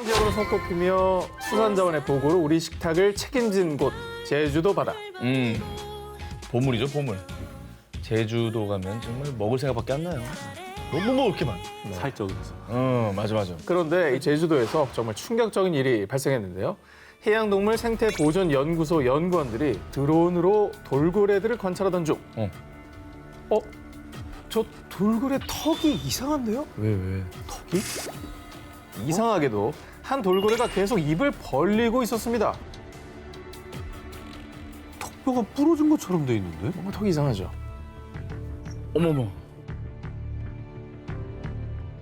세계적으로 손꼽히며 수산자원의 보고로 우리 식탁을 책임진 곳 제주도 바다. 보물이죠, 보물. 제주도 가면 정말 먹을 생각밖에 안 나요. 너무 먹을 게 많아. 살적이라서. 맞아. 그런데 이 제주도에서 정말 충격적인 일이 발생했는데요. 해양동물 생태보존연구소 연구원들이 드론으로 돌고래들을 관찰하던 중 저 돌고래 턱이 이상한데요? 왜? 턱이? 이상하게도 한 돌고래가 계속 입을 벌리고 있었습니다. 턱뼈가 부러진 것처럼 돼 있는데? 뭔가 턱이 이상하죠? 어머머.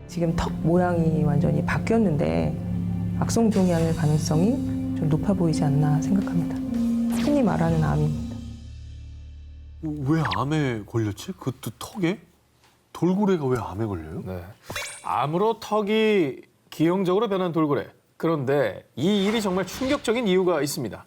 지금 턱 모양이 완전히 바뀌었는데 악성종이암일 가능성이 좀 높아 보이지 않나 생각합니다. 흔히 말하는 암입니다. 왜 암에 걸렸지? 그것도 턱에? 돌고래가 왜 암에 걸려요? 네. 암으로 턱이 기형적으로 변한 돌고래. 그런데 이 일이 정말 충격적인 이유가 있습니다.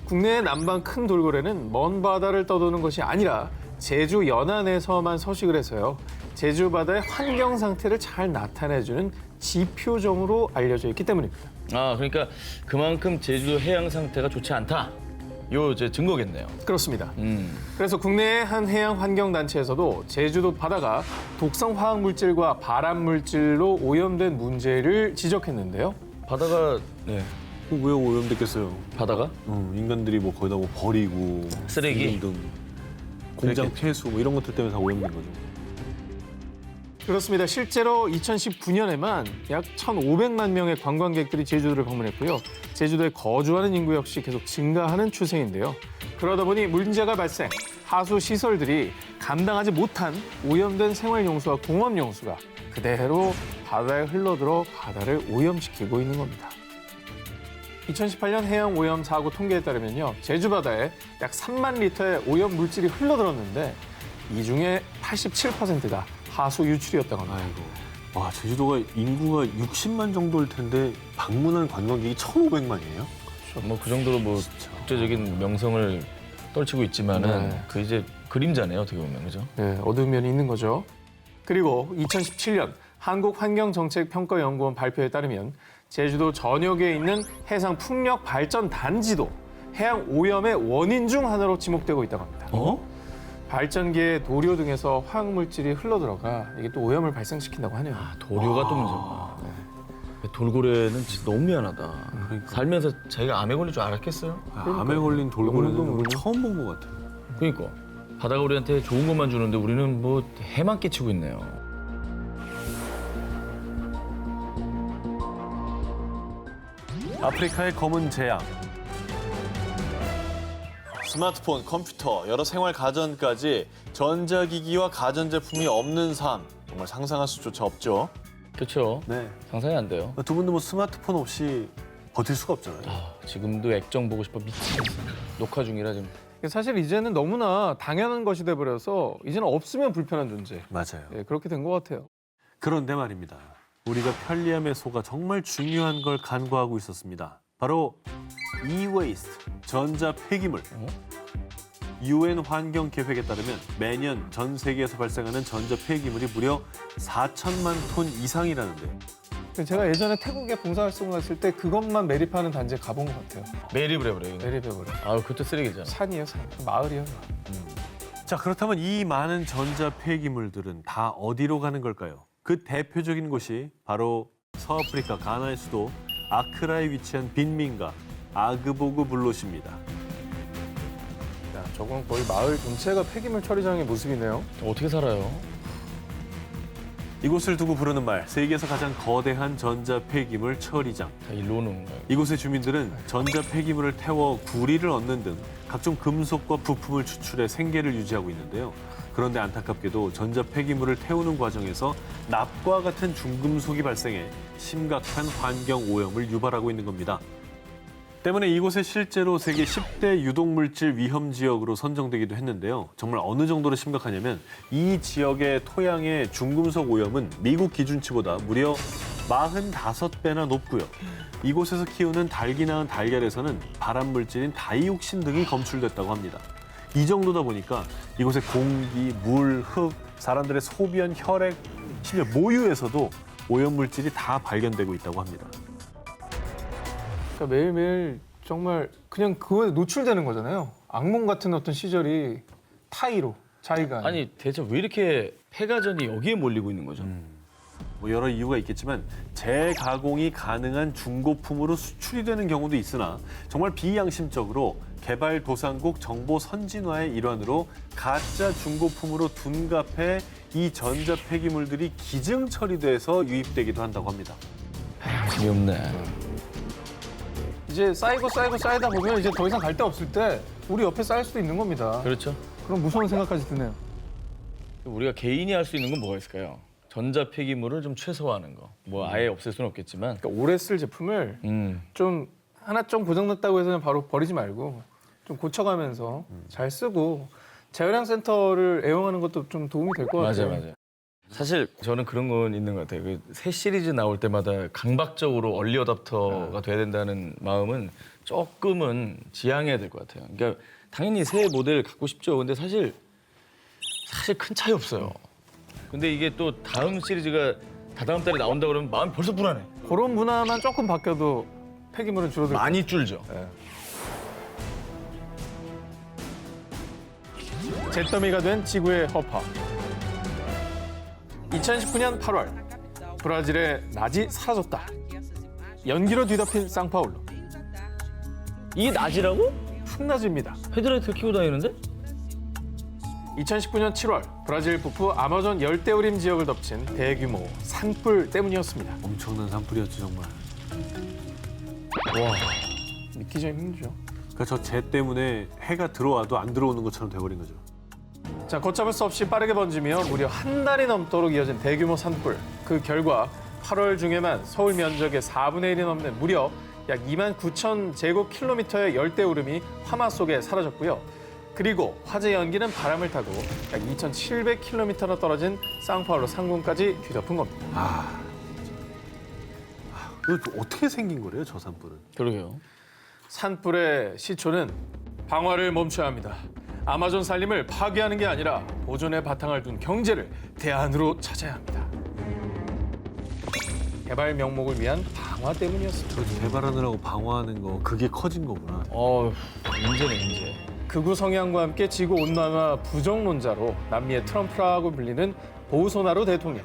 국내의 남방 큰 돌고래는 먼 바다를 떠도는 것이 아니라 제주 연안에서만 서식을 해서요. 제주 바다의 환경 상태를 잘 나타내주는 지표종으로 알려져 있기 때문입니다. 그러니까 그만큼 제주도 해양 상태가 좋지 않다. 요 이제 증거겠네요. 그렇습니다. 그래서 국내의 한 해양 환경 단체에서도 제주도 바다가 독성 화학 물질과 발암 물질로 오염된 문제를 지적했는데요. 바다가 왜 오염됐겠어요? 바다가 인간들이 뭐 거기다 뭐 버리고 쓰레기? 등 공장 그랬겠죠. 폐수 뭐 이런 것들 때문에 다 오염된 거죠. 그렇습니다. 실제로 2019년에만 약 1,500만 명의 관광객들이 제주도를 방문했고요. 제주도에 거주하는 인구 역시 계속 증가하는 추세인데요. 그러다 보니 문제가 발생, 하수 시설들이 감당하지 못한 오염된 생활용수와 공업용수가 그대로 바다에 흘러들어 바다를 오염시키고 있는 겁니다. 2018년 해양 오염 사고 통계에 따르면요. 제주 바다에 약 3만 리터의 오염 물질이 흘러들었는데 이 중에 87%가 하수 유출이었다고 합니다. 아이고. 와, 제주도가 인구가 60만 정도일 텐데 방문한 관광객이 1,500만이에요? 뭐 그 정도로 뭐 국제적인 명성을 떨치고 있지만은 네. 그 이제 그림자네요, 어떻게 보면. 그죠? 네, 어두운 면이 있는 거죠. 그리고 2017년 한국환경정책평가연구원 발표에 따르면 제주도 전역에 있는 해상 풍력 발전 단지도 해양 오염의 원인 중 하나로 지목되고 있다고 합니다. 발전기에 도료 등에서 화학 물질이 흘러들어가 이게 또 오염을 발생시킨다고 하네요. 도료가 또 문제구나. 돌고래는 진짜 너무 미안하다. 살면서 자기가 암에 걸릴 줄 알았겠어요? 암에 걸린 돌고래는 영롱도 오늘 처음 본 것 같아요. 그러니까 바다가 우리한테 좋은 것만 주는데 우리는 뭐 해만 끼치고 있네요. 아프리카의 검은 재앙. 스마트폰, 컴퓨터, 여러 생활 가전까지 전자기기와 가전제품이 없는 삶. 정말 상상할 수조차 없죠. 그렇죠. 네. 상상이 안 돼요. 두 분도 뭐 스마트폰 없이 버틸 수가 없잖아요. 지금도 액정 보고 싶어 미치겠어. 녹화 중이라 지금. 사실 이제는 너무나 당연한 것이 돼버려서 이제는 없으면 불편한 존재. 맞아요. 네, 그렇게 된 것 같아요. 그런데 말입니다. 우리가 편리함에 속아 정말 중요한 걸 간과하고 있었습니다. 바로 e-waste, 전자 폐기물. UN 환경 계획에 따르면 매년 전 세계에서 발생하는 전자 폐기물이 무려 4천만 톤 이상이라는데 제가 예전에 태국에 봉사활동 갔을 때 그것만 매립하는 단지에 가본 것 같아요. 매립을 해버려요. 매립해버려. 그것도 쓰레기잖아. 산이에요, 산. 마을이에요. 자, 그렇다면 이 많은 전자 폐기물들은 다 어디로 가는 걸까요? 그 대표적인 곳이 바로 서아프리카 가나의 수도 아크라에 위치한 빈민가 아그보그 블롯입니다. 야, 저건 거의 마을 전체가 폐기물 처리장의 모습이네요. 어떻게 살아요? 이곳을 두고 부르는 말, 세계에서 가장 거대한 전자 폐기물 처리장. 다 일로 오는 거예요. 이곳의 주민들은 전자 폐기물을 태워 구리를 얻는 등 각종 금속과 부품을 추출해 생계를 유지하고 있는데요. 그런데 안타깝게도 전자 폐기물을 태우는 과정에서 납과 같은 중금속이 발생해 심각한 환경 오염을 유발하고 있는 겁니다. 때문에 이곳에 실제로 세계 10대 유독물질 위험 지역으로 선정되기도 했는데요. 정말 어느 정도로 심각하냐면 이 지역의 토양의 중금속 오염은 미국 기준치보다 무려 45배나 높고요. 이곳에서 키우는 닭이 낳은 달걀에서는 발암물질인 다이옥신 등이 검출됐다고 합니다. 이 정도다 보니까 이곳의 공기, 물, 흙, 사람들의 소변, 혈액, 심지어 모유에서도 오염물질이 다 발견되고 있다고 합니다. 그러니까 매일매일 정말 그냥 그거에 노출되는 거잖아요. 악몽 같은 어떤 시절이 타이로 자기가 아니 대체 왜 이렇게 폐가전이 여기에 몰리고 있는 거죠? 뭐 여러 이유가 있겠지만 재가공이 가능한 중고품으로 수출이 되는 경우도 있으나 정말 비양심적으로 개발도상국 정보 선진화의 일환으로 가짜 중고품으로 둔갑해 이 전자 폐기물들이 기증 처리돼서 유입되기도 한다고 합니다. 재미없네. 이제 쌓이다 보면 이제 더 이상 갈 데 없을 때 우리 옆에 쌓일 수도 있는 겁니다. 그렇죠. 그럼 무서운 생각까지 드네요. 우리가 개인이 할 수 있는 건 뭐가 있을까요? 전자 폐기물을 좀 최소화하는 거. 뭐 아예 없앨 수는 없겠지만. 그러니까 오래 쓸 제품을 좀 하나 좀 고장났다고 해서 바로 버리지 말고 좀 고쳐가면서 잘 쓰고 재활용 센터를 애용하는 것도 좀 도움이 될 것 같아요. 맞아요. 사실 저는 그런 건 있는 것 같아요. 그 새 시리즈 나올 때마다 강박적으로 얼리 어답터가 돼야 된다는 마음은 조금은 지양해야 될 것 같아요. 그러니까 당연히 새 모델 갖고 싶죠. 근데 사실 큰 차이 없어요. 근데 이게 또 다음 시리즈가 다다음 달에 나온다 그러면 마음이 벌써 불안해. 그런 문화만 조금 바뀌어도 폐기물은 줄어들 많이 줄죠. 잿더미가 된 지구의 허파. 2019년 8월 브라질의 낮이 사라졌다. 연기로 뒤덮인 상파울루. 이게 낮이라고? 한낮입니다. 헤드라이트를 켜고 다니는데? 2019년 7월 브라질 북부 아마존 열대우림 지역을 덮친 대규모 산불 때문이었습니다. 엄청난 산불이었죠 정말. 믿기 좀 힘들죠. 그러니까 저 재 때문에 해가 들어와도 안 들어오는 것처럼 돼버린 거죠. 자, 걷잡을 수 없이 빠르게 번지며 무려 한 달이 넘도록 이어진 대규모 산불. 그 결과 8월 중에만 서울 면적의 4분의 1이 넘는 무려 약 2만 9천 제곱킬로미터의 열대우림이 화마 속에 사라졌고요. 그리고 화재 연기는 바람을 타고 약 2,700킬로미터나 떨어진 상파울루 상공까지 뒤덮은 겁니다. 이거 어떻게 생긴 거래요 저 산불은? 그러게요. 산불의 시초는 방화를 멈춰야 합니다. 아마존 산림을 파괴하는 게 아니라 보존의 바탕을 둔 경제를 대안으로 찾아야 합니다. 개발 명목을 위한 방화 때문이었습니다. 저 개발하느라고 방어하는 거 그게 커진 거구나. 문제네 문제. 극우 성향과 함께 지구 온난화 부정론자로 남미의 트럼프라고 불리는 보우소나루 대통령.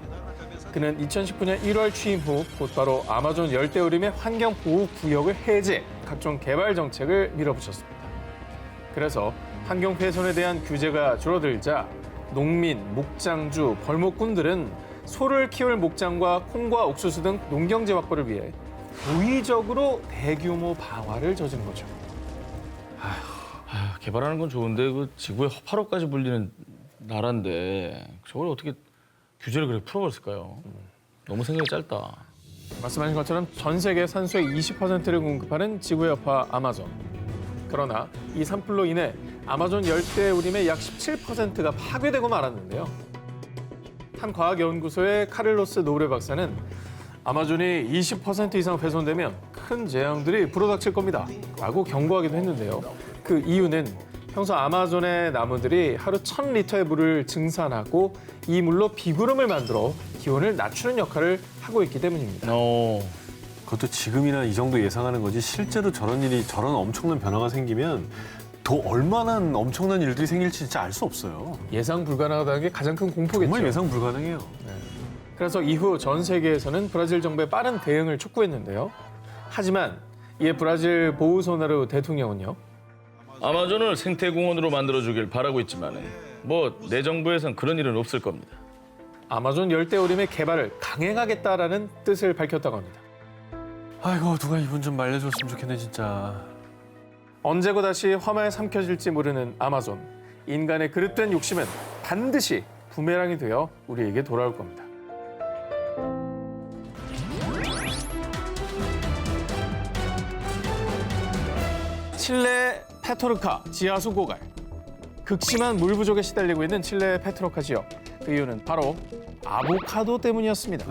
그는 2019년 1월 취임 후 곧바로 아마존 열대우림의 환경보호구역을 해제, 각종 개발 정책을 밀어붙였습니다. 그래서 환경 훼손에 대한 규제가 줄어들자 농민, 목장주, 벌목꾼들은 소를 키울 목장과 콩과 옥수수 등 농경재 확보를 위해 무의적으로 대규모 방화를 저지른 거죠. 개발하는 건 좋은데 그 지구의 허파로까지 불리는 나라인데 저걸 어떻게 규제를 그렇게 풀어버렸을까요? 너무 생각이 짧다. 말씀하신 것처럼 전 세계 산소의 20%를 공급하는 지구의 여파 아마존. 그러나 이 산불로 인해 아마존 열대우림의 약 17%가 파괴되고 말았는데요. 한 과학연구소의 카를로스 노브레 박사는 아마존이 20% 이상 훼손되면 큰 재앙들이 불어닥칠 겁니다. 라고 경고하기도 했는데요. 그 이유는 평소 아마존의 나무들이 하루 1,000리터의 물을 증산하고 이 물로 비구름을 만들어 기온을 낮추는 역할을 하고 있기 때문입니다. 그것도 지금이나 이 정도 예상하는 거지 실제로 저런 엄청난 변화가 생기면 더 얼마나 엄청난 일들이 생길지 진짜 알 수 없어요. 예상 불가능하다는 게 가장 큰 공포겠죠. 정말 예상 불가능해요. 그래서 이후 전 세계에서는 브라질 정부의 빠른 대응을 촉구했는데요. 하지만 이에 브라질 보우소나루 대통령은요. 아마존을 생태공원으로 만들어주길 바라고 있지만 뭐 내 정부에선 그런 일은 없을 겁니다. 아마존 열대우림의 개발을 강행하겠다라는 뜻을 밝혔다고 합니다. 아이고 누가 이분 좀 말려줬으면 좋겠네 진짜. 언제고 다시 화마에 삼켜질지 모르는 아마존. 인간의 그릇된 욕심은 반드시 부메랑이 되어 우리에게 돌아올 겁니다. 칠레 페토르카 지하수 고갈. 극심한 물 부족에 시달리고 있는 칠레 페토르카 지역. 그 이유는 바로 아보카도 때문이었습니다.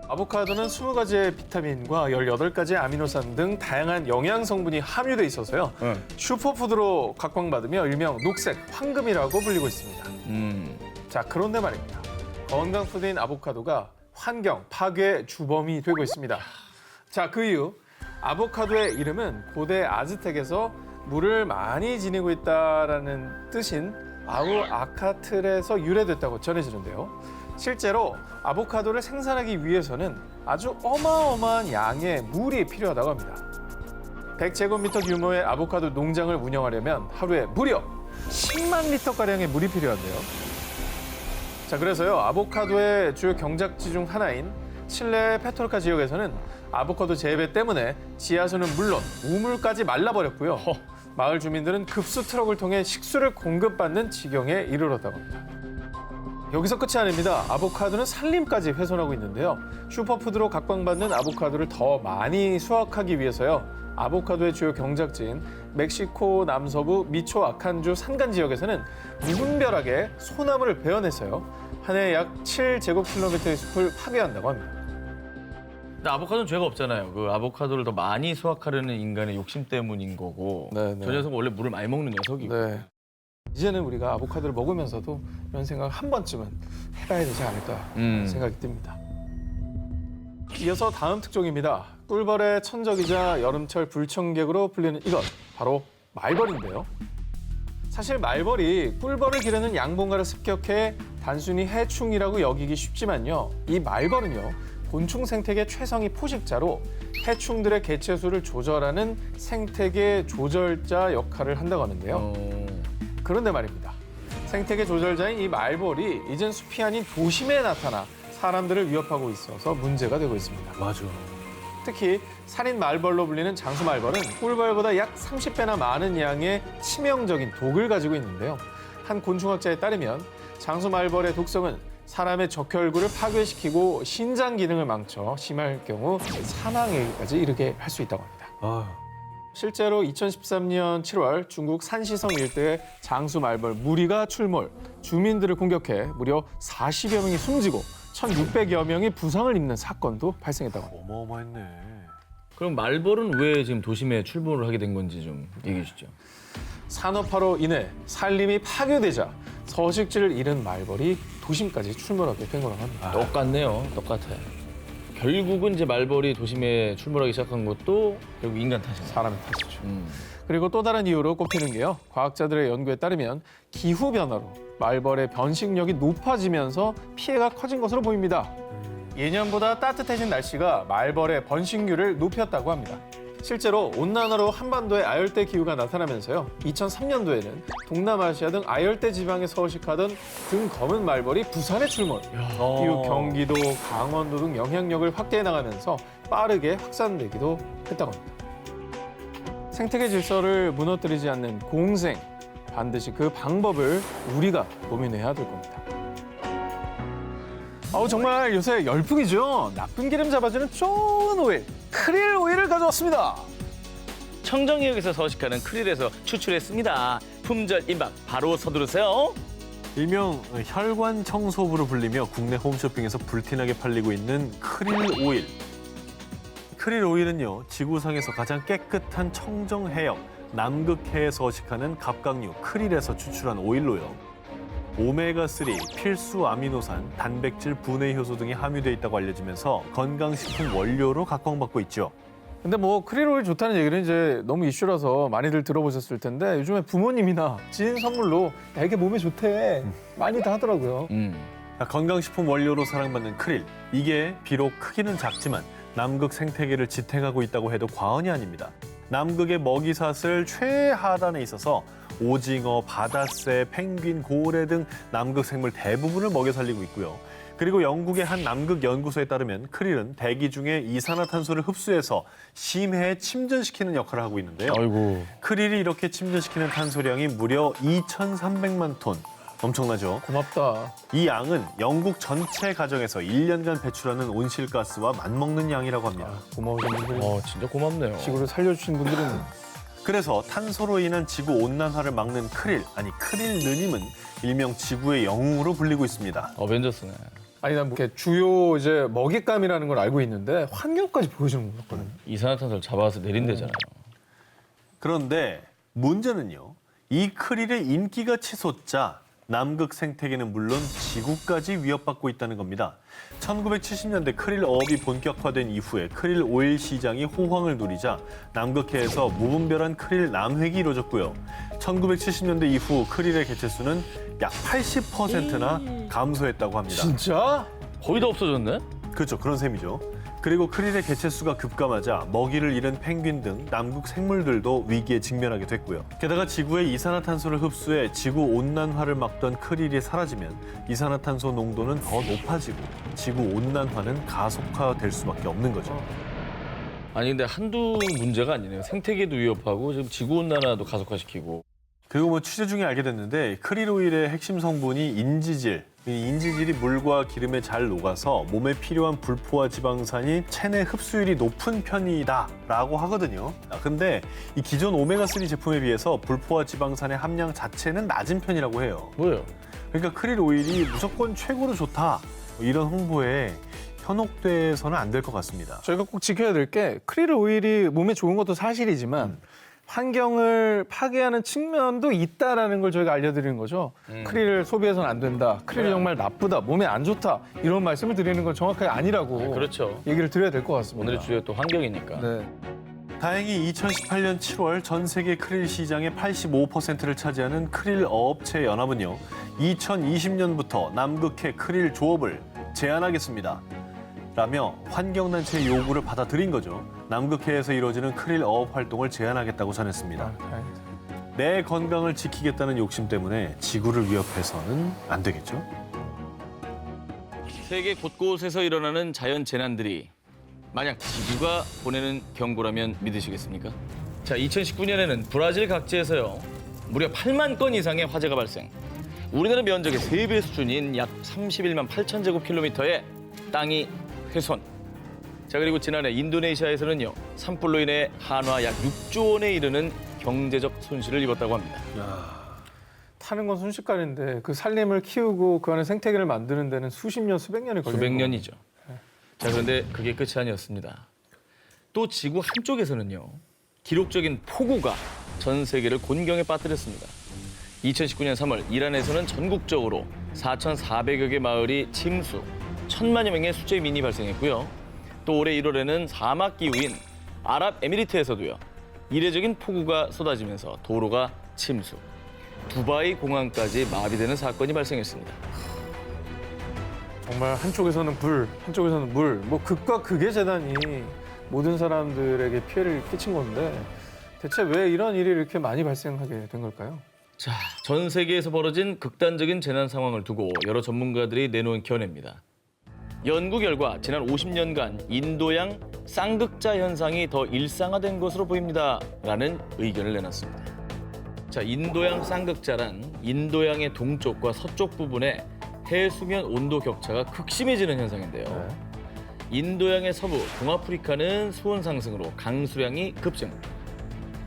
아보카도는 20가지의 비타민과 18가지의 아미노산 등 다양한 영양 성분이 함유돼 있어서요. 슈퍼푸드로 각광받으며 일명 녹색 황금이라고 불리고 있습니다. 자, 그런데 말입니다. 건강 푸드인 아보카도가 환경 파괴 주범이 되고 있습니다. 자, 그 이유 아보카도의 이름은 고대 아즈텍에서 물을 많이 지니고 있다라는 뜻인 아우아카틀에서 유래됐다고 전해지는데요. 실제로 아보카도를 생산하기 위해서는 아주 어마어마한 양의 물이 필요하다고 합니다. 100제곱미터 규모의 아보카도 농장을 운영하려면 하루에 무려 10만 리터가량의 물이 필요한데요. 자, 그래서요, 아보카도의 주요 경작지 중 하나인 칠레 페토르카 지역에서는 아보카도 재배 때문에 지하수는 물론 우물까지 말라버렸고요. 마을 주민들은 급수 트럭을 통해 식수를 공급받는 지경에 이르렀다고 합니다. 여기서 끝이 아닙니다. 아보카도는 산림까지 훼손하고 있는데요. 슈퍼푸드로 각광받는 아보카도를 더 많이 수확하기 위해서요. 아보카도의 주요 경작지인 멕시코 남서부 미초아칸주 산간 지역에서는 무분별하게 소나무를 베어내서요. 한 해 약 7제곱킬로미터의 숲을 파괴한다고 합니다. 근데 아보카도는 죄가 없잖아요. 그 아보카도를 더 많이 수확하려는 인간의 욕심 때문인 거고 네. 저 녀석은 원래 물을 많이 먹는 녀석이고 네. 이제는 우리가 아보카도를 먹으면서도 이런 생각 한 번쯤은 해봐야 되지 않을까 생각이 듭니다. 이어서 다음 특종입니다. 꿀벌의 천적이자 여름철 불청객으로 불리는 이것, 바로 말벌인데요. 사실 말벌이 꿀벌을 기르는 양봉가를 습격해 단순히 해충이라고 여기기 쉽지만요. 이 말벌은요, 곤충 생태계 최상위 포식자로 해충들의 개체수를 조절하는 생태계 조절자 역할을 한다고 하는데요. 그런데 말입니다. 생태계 조절자인 이 말벌이 이젠 숲이 아닌 도심에 나타나 사람들을 위협하고 있어서 문제가 되고 있습니다. 맞아. 특히 살인 말벌로 불리는 장수 말벌은 꿀벌보다 약 30배나 많은 양의 치명적인 독을 가지고 있는데요. 한 곤충학자에 따르면 장수 말벌의 독성은 사람의 적혈구를 파괴시키고 신장 기능을 망쳐 심할 경우 사망에까지 이르게 할 수 있다고 합니다. 아유. 실제로 2013년 7월 중국 산시성 일대에 장수 말벌 무리가 출몰, 주민들을 공격해 무려 40여 명이 숨지고 1,600여 명이 부상을 입는 사건도 발생했다고 합니다. 어마어마했네. 그럼 말벌은 왜 지금 도심에 출몰을 하게 된 건지 좀 얘기해 주시죠. 산업화로 인해 산림이 파괴되자 서식지를 잃은 말벌이 도심까지 출몰하게 된 거라고 합니다. 똑같네요. 똑같아요. 결국은 이제 말벌이 도심에 출몰하기 시작한 것도 결국 인간 탓이에요. 사람의 탓이죠. 그리고 또 다른 이유로 꼽히는 게요. 과학자들의 연구에 따르면 기후변화로 말벌의 변식력이 높아지면서 피해가 커진 것으로 보입니다. 예년보다 따뜻해진 날씨가 말벌의 번식률을 높였다고 합니다. 실제로 온난화로 한반도에 아열대 기후가 나타나면서요. 2003년도에는 동남아시아 등 아열대 지방에 서식하던 등 검은 말벌이 부산에 출몰. 이후 경기도, 강원도 등 영향력을 확대해 나가면서 빠르게 확산되기도 했다고 합니다. 생태계 질서를 무너뜨리지 않는 공생, 반드시 그 방법을 우리가 고민해야 될 겁니다. 정말 요새 열풍이죠. 나쁜 기름 잡아주는 좋은 오일, 크릴 오일을 가져왔습니다. 청정지역에서 서식하는 크릴에서 추출했습니다. 품절 임박 바로 서두르세요. 일명 혈관 청소부로 불리며 국내 홈쇼핑에서 불티나게 팔리고 있는 크릴 오일. 크릴 오일은요, 지구상에서 가장 깨끗한 청정 해역 남극해에 서식하는 갑각류 크릴에서 추출한 오일로요. 오메가3, 필수 아미노산, 단백질, 분해 효소 등이 함유돼 있다고 알려지면서 건강식품 원료로 각광받고 있죠. 근데 뭐 크릴 오일 좋다는 얘기는 이제 너무 이슈라서 많이들 들어보셨을 텐데 요즘에 부모님이나 지인 선물로 야, 이게 몸에 좋대 많이들 하더라고요. 건강식품 원료로 사랑받는 크릴. 이게 비록 크기는 작지만 남극 생태계를 지탱하고 있다고 해도 과언이 아닙니다. 남극의 먹이사슬 최하단에 있어서 오징어, 바다새, 펭귄, 고래 등 남극 생물 대부분을 먹여 살리고 있고요. 그리고 영국의 한 남극 연구소에 따르면 크릴은 대기 중에 이산화탄소를 흡수해서 심해에 침전시키는 역할을 하고 있는데요. 아이고. 크릴이 이렇게 침전시키는 탄소량이 무려 2,300만 톤. 엄청나죠? 고맙다. 이 양은 영국 전체 가정에서 1년간 배출하는 온실가스와 맞먹는 양이라고 합니다. 고마우신 분들, 진짜 고맙네요. 지구를 살려주신 분들은 그래서 탄소로 인한 지구 온난화를 막는 크릴, 아니 크릴 느님은 일명 지구의 영웅으로 불리고 있습니다. 어벤져스네. 아니 난 이렇게 주요 이제 먹잇감이라는 걸 알고 있는데 환경까지 보여주는 거거든요. 이산화탄소를 잡아서 내린대잖아요. 그런데 문제는요, 이 크릴의 인기가 치솟자 남극 생태계는 물론 지구까지 위협받고 있다는 겁니다. 1970년대 크릴 어업이 본격화된 이후에 크릴 오일 시장이 호황을 누리자 남극해에서 무분별한 크릴 남획이 이루어졌고요. 1970년대 이후 크릴의 개체수는 약 80%나 감소했다고 합니다. 진짜? 거의 다 없어졌네? 그렇죠. 그런 셈이죠. 그리고 크릴의 개체수가 급감하자 먹이를 잃은 펭귄 등 남극 생물들도 위기에 직면하게 됐고요. 게다가 지구의 이산화탄소를 흡수해 지구 온난화를 막던 크릴이 사라지면 이산화탄소 농도는 더 높아지고 지구 온난화는 가속화될 수밖에 없는 거죠. 아니 근데 한두 문제가 아니네요. 생태계도 위협하고 지금 지구온난화도 가속화시키고. 그리고 뭐 취재 중에 알게 됐는데 크릴 오일의 핵심 성분이 인지질. 이 인지질이 물과 기름에 잘 녹아서 몸에 필요한 불포화 지방산이 체내 흡수율이 높은 편이다라고 하거든요. 근데 이 기존 오메가3 제품에 비해서 불포화 지방산의 함량 자체는 낮은 편이라고 해요. 뭐예요? 그러니까 크릴 오일이 무조건 최고로 좋다. 이런 홍보에 현혹돼서는 안 될 것 같습니다. 저희가 꼭 지켜야 될 게 크릴 오일이 몸에 좋은 것도 사실이지만 환경을 파괴하는 측면도 있다라는 걸 저희가 알려드리는 거죠. 크릴을 소비해서는 안 된다. 크릴이 정말 나쁘다. 몸에 안 좋다. 이런 말씀을 드리는 건 정확하게 아니라고 그렇죠. 얘기를 드려야 될 것 같습니다. 오늘의 주제가 또 환경이니까. 네. 다행히 2018년 7월 전 세계 크릴 시장의 85%를 차지하는 크릴 어업체 연합은요. 2020년부터 남극해 크릴 조업을 제한하겠습니다. 라며 환경단체의 요구를 받아들인 거죠. 남극해에서 이루어지는 크릴 어업 활동을 제한하겠다고 전했습니다. 다행이다. 내 건강을 지키겠다는 욕심 때문에 지구를 위협해서는 안 되겠죠. 세계 곳곳에서 일어나는 자연 재난들이 만약 지구가 보내는 경고라면 믿으시겠습니까? 자, 2019년에는 브라질 각지에서요. 무려 8만 건 이상의 화재가 발생. 우리나라 면적의 3배 수준인 약 31만 8천 제곱킬로미터의 땅이 훼손. 자, 그리고 지난해 인도네시아에서는요. 산불로 인해 한화 약 6조 원에 이르는 경제적 손실을 입었다고 합니다. 타는 건 순식간인데 그 산림을 키우고 그 안에 생태계를 만드는 데는 수십 년, 수백 년이 걸리는 수백 거예요. 년이죠. 자, 그런데 그게 끝이 아니었습니다. 또 지구 한쪽에서는요. 기록적인 폭우가 전 세계를 곤경에 빠뜨렸습니다. 2019년 3월 이란에서는 전국적으로 4,400여 개 마을이 침수, 1,000만여 명의 수재민이 발생했고요. 또 올해 1월에는 사막 기후인 아랍에미리트에서도요. 이례적인 폭우가 쏟아지면서 도로가 침수, 두바이 공항까지 마비되는 사건이 발생했습니다. 정말 한쪽에서는 불, 한쪽에서는 물, 뭐 극과 극의 재난이 모든 사람들에게 피해를 끼친 건데 대체 왜 이런 일이 이렇게 많이 발생하게 된 걸까요? 자, 전 세계에서 벌어진 극단적인 재난 상황을 두고 여러 전문가들이 내놓은 견해입니다. 연구 결과 지난 50년간 인도양 쌍극자 현상이 더 일상화된 것으로 보입니다라는 의견을 내놨습니다. 자, 인도양 쌍극자란 인도양의 동쪽과 서쪽 부분에 해수면 온도 격차가 극심해지는 현상인데요. 인도양의 서부, 동아프리카는 수온 상승으로 강수량이 급증.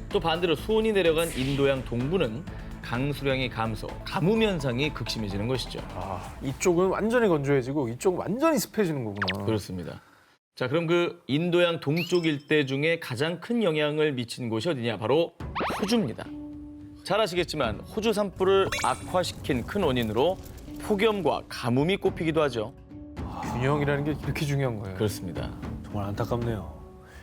또 반대로 수온이 내려간 인도양 동부는 강수량이 감소, 가뭄 현상이 극심해지는 것이죠. 아, 이쪽은 완전히 건조해지고 이쪽은 완전히 습해지는 거구나. 그렇습니다. 자, 그럼 그 인도양 동쪽 일대 중에 가장 큰 영향을 미친 곳이 어디냐? 바로 호주입니다. 잘 아시겠지만 호주 산불을 악화시킨 큰 원인으로 폭염과 가뭄이 꼽히기도 하죠. 균형이라는 게 이렇게 중요한 거예요. 그렇습니다. 정말 안타깝네요.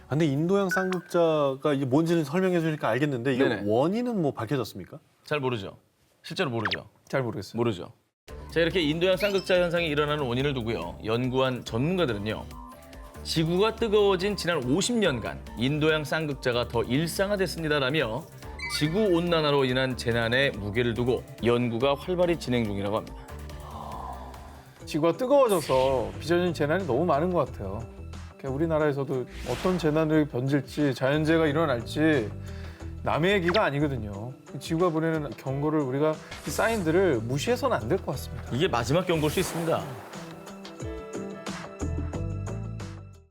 근데 인도양 쌍극자가 이게 뭔지는 설명해 주니까 알겠는데 이게 네네. 원인은 뭐 밝혀졌습니까? 잘 모르죠. 실제로 모르죠. 잘 모르겠어요. 모르죠. 자, 이렇게 인도양 쌍극자 현상이 일어나는 원인을 두고요. 연구한 전문가들은요. 지구가 뜨거워진 지난 50년간 인도양 쌍극자가 더 일상화됐습니다라며 지구온난화로 인한 재난에 무게를 두고 연구가 활발히 진행 중이라고 합니다. 지구가 뜨거워져서 빚어진 재난이 너무 많은 것 같아요. 우리나라에서도 어떤 재난을 번질지 자연재해가 일어날지 남의 얘기가 아니거든요. 지구가 보내는 경고를 우리가 이 사인들을 무시해서는 안 될 것 같습니다. 이게 마지막 경고일 수 있습니다.